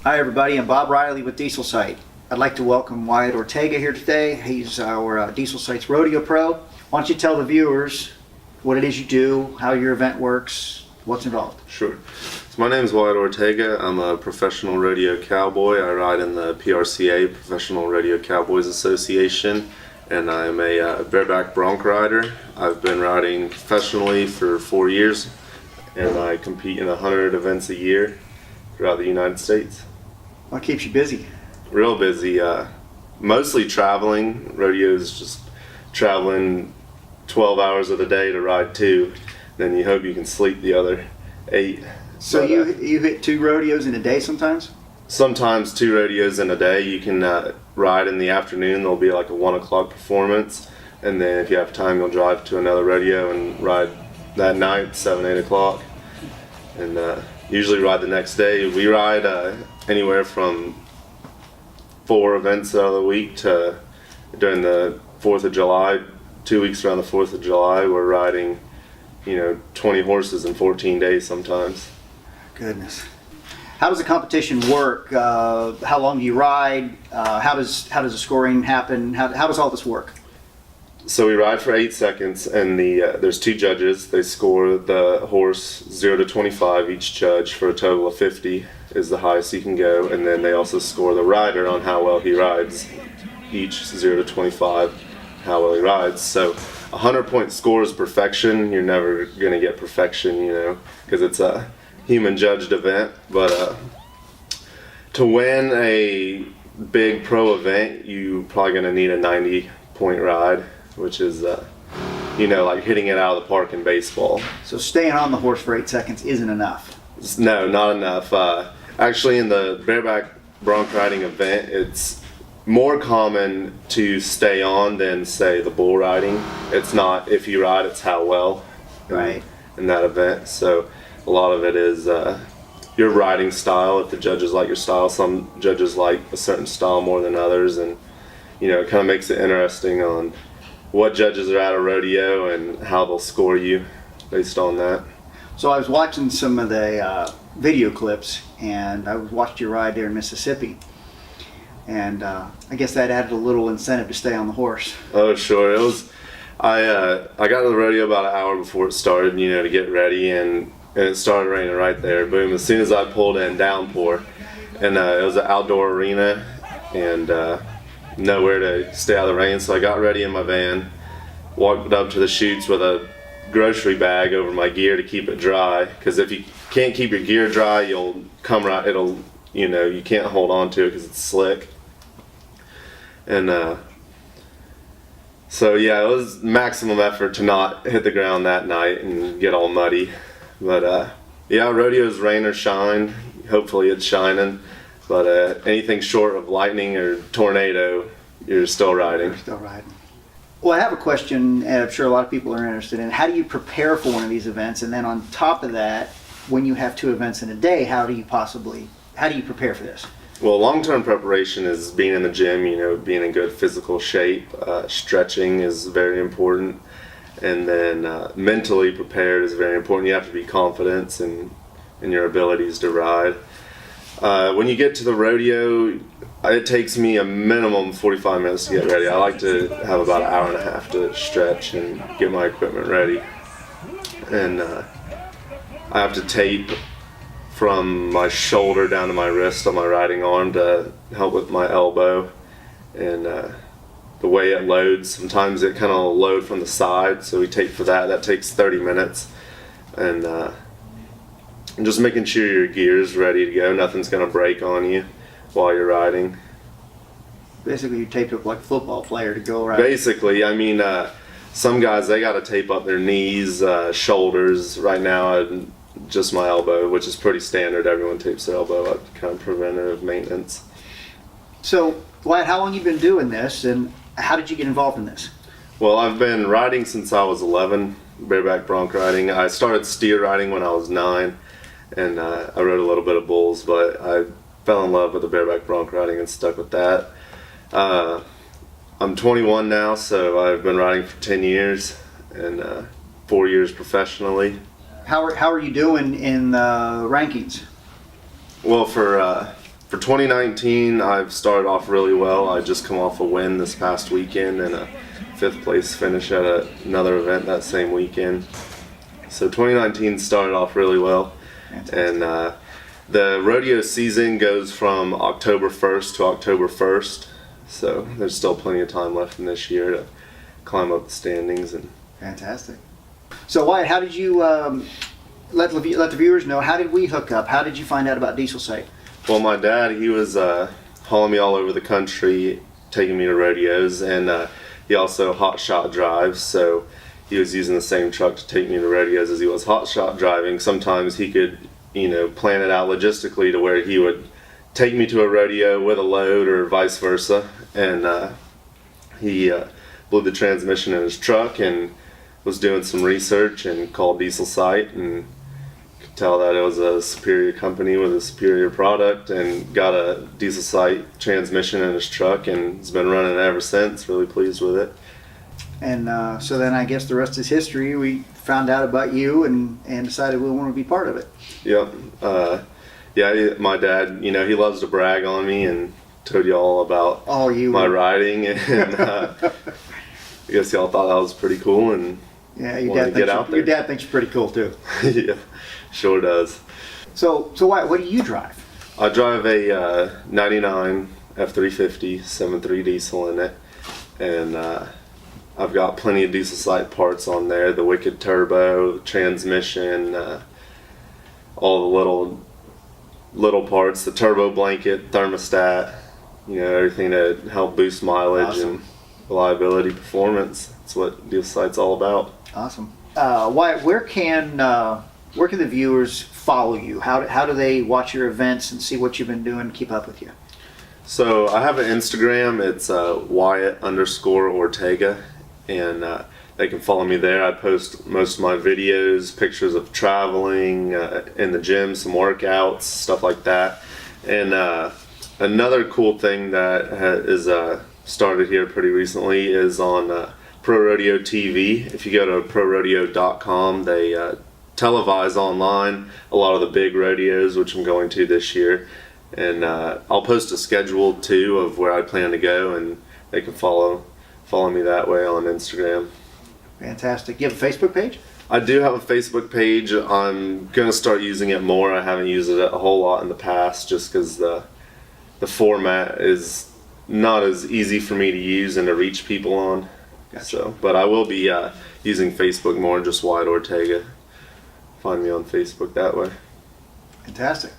Hi everybody, I'm Bob Riley with Dieselsite. I'd like to welcome Wyatt Ortega here today. He's our Dieselsite's rodeo pro. Why don't you tell the viewers what it is you do, how your event works, what's involved? Sure. So my name is Wyatt Ortega. I'm a professional rodeo cowboy. I ride in the PRCA, Professional Rodeo Cowboys Association, and I'm a bareback bronc rider. I've been riding professionally for 4 years, and I compete in 100 events a year throughout the United States. What keeps you busy? Real busy. Mostly traveling. Rodeo is just traveling 12 hours of the day to ride 2. Then you hope you can sleep the other 8. So But, you hit 2 rodeos in a day sometimes? Sometimes 2 rodeos in a day. You can ride in the afternoon. There'll be like a 1 o'clock performance, and then if you have time, you'll drive to another rodeo and ride that night, 7, 8 o'clock, and usually ride the next day. We ride anywhere from 4 events out of the week to during the 4th of July. 2 weeks around the 4th of July, we're riding, 20 horses in 14 days sometimes. Goodness. How does the competition work? How long do you ride? How does the scoring happen? How does all this work? So we ride for 8 seconds, and there's 2 judges. They score the horse 0 to 25. Each judge for a total of 50 is the highest he can go, and then they also score the rider on how well he rides. Each 0 to 25, how well he rides. So 100-point score is perfection. You're never gonna get perfection, because it's a human judged event. But to win a big pro event, you probably gonna need a 90-point ride, which is, like hitting it out of the park in baseball. So staying on the horse for 8 seconds isn't enough? No, not enough. Actually, in the bareback bronc riding event, it's more common to stay on than, say, the bull riding. It's not if you ride, it's how well in that event. So a lot of it is your riding style, if the judges like your style. Some judges like a certain style more than others, and it kind of makes it interesting on what judges are at a rodeo and how they'll score you based on that. So I was watching some of the video clips, and I watched your ride there in Mississippi, and I guess that added a little incentive to stay on the horse. Oh, sure. It was. I got to the rodeo about an hour before it started, to get ready, and it started raining right there. Boom! As soon as I pulled in, downpour, and it was an outdoor arena, and nowhere to stay out of the rain. So I got ready in my van, walked up to the chutes with a grocery bag over my gear to keep it dry. Because if you can't keep your gear dry, you can't hold on to it because it's slick. And so yeah, it was maximum effort to not hit the ground that night and get all muddy. But yeah, rodeo's rain or shine. Hopefully it's shining. But anything short of lightning or tornado, you're still riding. You're still riding. Well, I have a question, and I'm sure a lot of people are interested in. How do you prepare for one of these events? And then on top of that, when you have 2 events in a day, how do you prepare for this? Well, long-term preparation is being in the gym, being in good physical shape. Stretching is very important. And then mentally prepared is very important. You have to be confident in your abilities to ride. When you get to the rodeo, it takes me a minimum 45 minutes to get ready. I like to have about an hour and a half to stretch and get my equipment ready. And I have to tape from my shoulder down to my wrist on my riding arm to help with my elbow. And the way it loads, sometimes it kind of load from the side, so we tape for that. That takes 30 minutes. And just making sure your gear is ready to go. Nothing's going to break on you while you're riding. Basically, you taped up like a football player to go around. Basically, some guys, they got to tape up their knees, shoulders. Right now, just my elbow, which is pretty standard. Everyone tapes their elbow up, kind of preventative maintenance. So, Wyatt, how long have you been doing this, and how did you get involved in this? Well, I've been riding since I was 11, bareback bronc riding. I started steer riding when I was 9. And I rode a little bit of bulls, but I fell in love with the bareback bronc riding and stuck with that. I'm 21 now, so I've been riding for 10 years and 4 years professionally. How are you doing in the rankings? Well, for For 2019, I've started off really well. I just come off a win this past weekend and a 5th place finish at another event that same weekend. So 2019 started off really well. Fantastic. And the rodeo season goes from October 1st to October 1st. So there's still plenty of time left in this year to climb up the standings. And Fantastic. So Wyatt, how did you let the viewers know? How did we hook up? How did you find out about Dieselsite? well, my dad, he was hauling me all over the country, taking me to rodeos, and he also hot shot drives. So he was using the same truck to take me to rodeos as he was hot shot driving. Sometimes he could, plan it out logistically to where he would take me to a rodeo with a load or vice versa. And he blew the transmission in his truck and was doing some research and called Dieselsite and could tell that it was a superior company with a superior product, and got a Dieselsite transmission in his truck and has been running it ever since. Really pleased with it. And so then I guess the rest is history. We found out about you and decided we want to be part of it. Yep. My dad, he loves to brag on me and told you all about my riding, and I guess y'all thought that was pretty cool, and yeah, wanted to get out there. Your dad thinks you're pretty cool too. Yeah, sure does. So Wyatt, what do you drive? I drive a 99 F350 7.3 diesel in it, and I've got plenty of Dieselsite parts on there, the Wicked Turbo, transmission, all the little parts, the turbo blanket, thermostat, everything to help boost mileage and reliability performance. That's what Dieselsite's all about. Awesome. Wyatt, where can the viewers follow you? How do they watch your events and see what you've been doing to keep up with you? So I have an Instagram. It's Wyatt_Ortega, and they can follow me there. I post most of my videos, pictures of traveling in the gym, some workouts, stuff like that. And another cool thing that is started here pretty recently is on Pro Rodeo TV. If you go to ProRodeo.com, they televise online a lot of the big rodeos, which I'm going to this year. And I'll post a schedule too of where I plan to go, and they can follow me that way on Instagram. Fantastic. You have a Facebook page? I do have a Facebook page. I'm going to start using it more. I haven't used it a whole lot in the past just because the format is not as easy for me to use and to reach people on. Gotcha. So, but I will be using Facebook more, just Wyatt Ortega. Find me on Facebook that way. Fantastic.